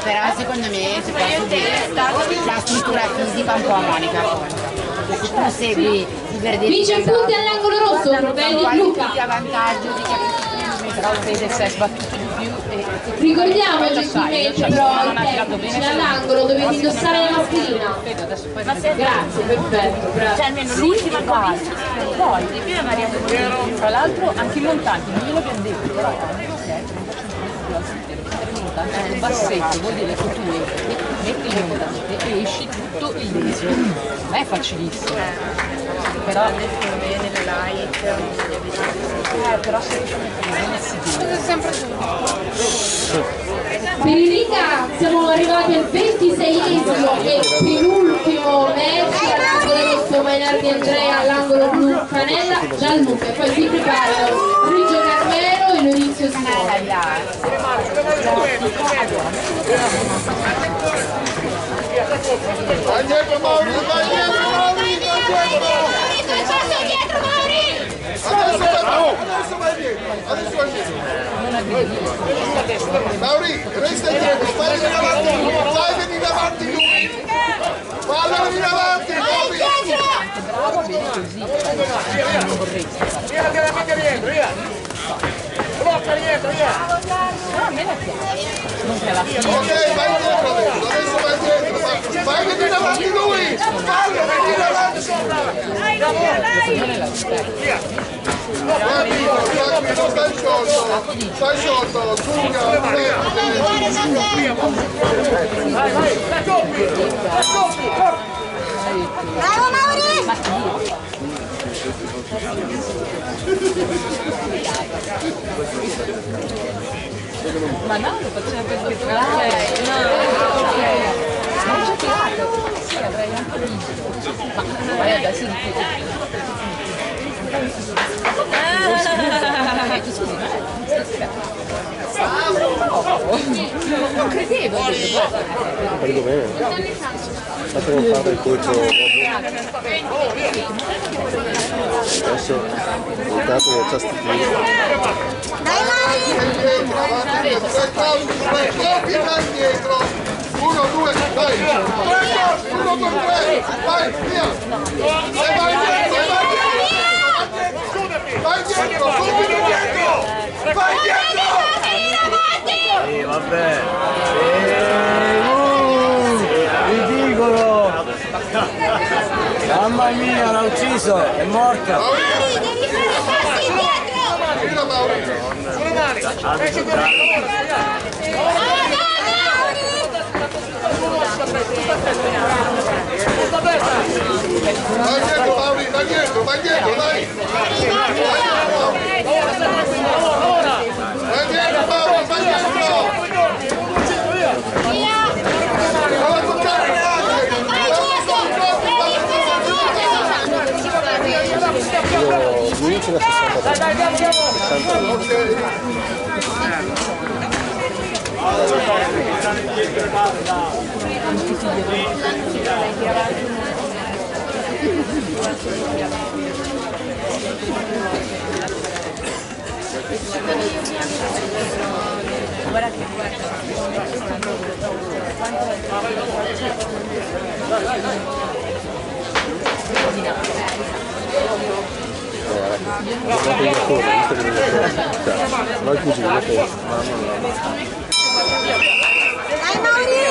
però secondo me si può dire la struttura fisica un po' a Monica. Se tu segui i verdetti, vince punti all'angolo rosso, Provelli Luca. a vantaggio di chi però il Fede si è sbattuto di più e ricordiamo gentilmente però i tecnici all'angolo dovete indossare la mascherina. Grazie, perfetto, grazie. Cioè almeno l'ultima cosa. Poi di più è Maria Comunero. Tra l'altro anche i montanti, non glielo abbiamo detto, però il bassetto vuol dire che tu metti il montante e esci tutto il viso. Non è facilissimo. Però adesso bene le light, però se non si dice. È sempre Per il Riga siamo arrivati al 26esimo e penultimo match all'angolo rosso Mainardi Andrea, all'angolo blu Canella Gianluca, e poi si preparano Luigi Carmelo e Lorenzo Simone. Vai dietro Mauri, vai dietro Mauri, adesso vai dietro, Mauri, resta dietro, fai venire avanti lui, fallo venire avanti, Mauri. bravo, bene così. Via, rientro, via. Blocca rientro, via. Però a me la piace. Non che la Ok, vai dietro adesso vai dietro, fai venire avanti lui, fallo venire avanti sopra. Stai sotto, Giulia, bravo Mauri! Ma no, lo facciamo perché non c'è tirato, sì, avrei anche visto. Ma vai adesso di più. Scusi, non credevo. Prego bene. Fate non fare il coach adesso il caso è già stupito. Dai dietro, 1, 2, vai, 1, 2, 3, vai, via, vai dietro, subito dietro, vai dietro, Vabbè, ridicolo, mamma mia, l'ha ucciso, è morta. devi fare passi indietro! Tira Mauri, Sulle mani. Esci di vai dietro Mauri, vai dietro, vai dietro, vai. Vai dietro Mauri, vai dietro. Falla toccare. Lui ce l'ha 60. Noi così, mamma mia. Dai Mauri!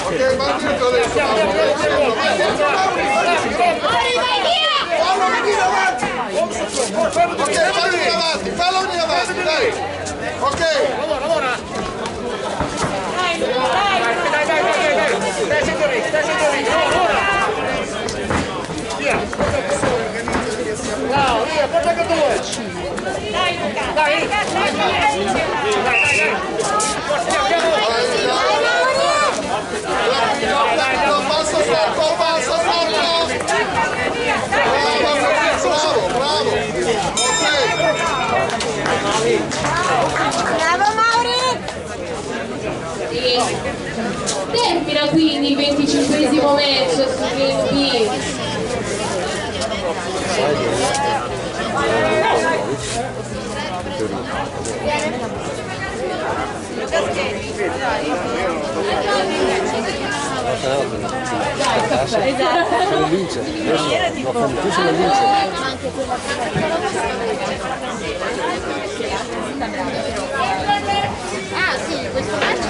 Ok, vai dietro adesso. Mauri, vai via! Fallo venire avanti. Ok, fallo venire avanti, fallo venire avanti, dai. Ok. Lavora. Dai. Dai, senti, lavora. Via. Bravo, via, porta anche due. Dai, Luca. Dai. Passa sotto. Bravo. Bravo Mauri! Termina quindi il 25esimo match su Game B. Sono in lince, adesso no, fanno tutti sono in lince. Ah sì, questo match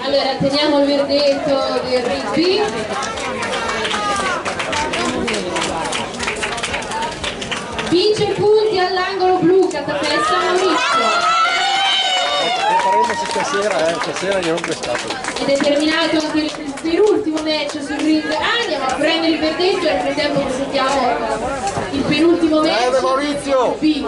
Allora teniamo il verdetto del rugby. Vince punti all'angolo blu, Catapesta Maurizio. Faremo stasera io non pescato. Ed è terminato anche il penultimo match sul ring. Andiamo a prendere il verdetto e nel frattempo presentiamo il penultimo match. Maurizio! B.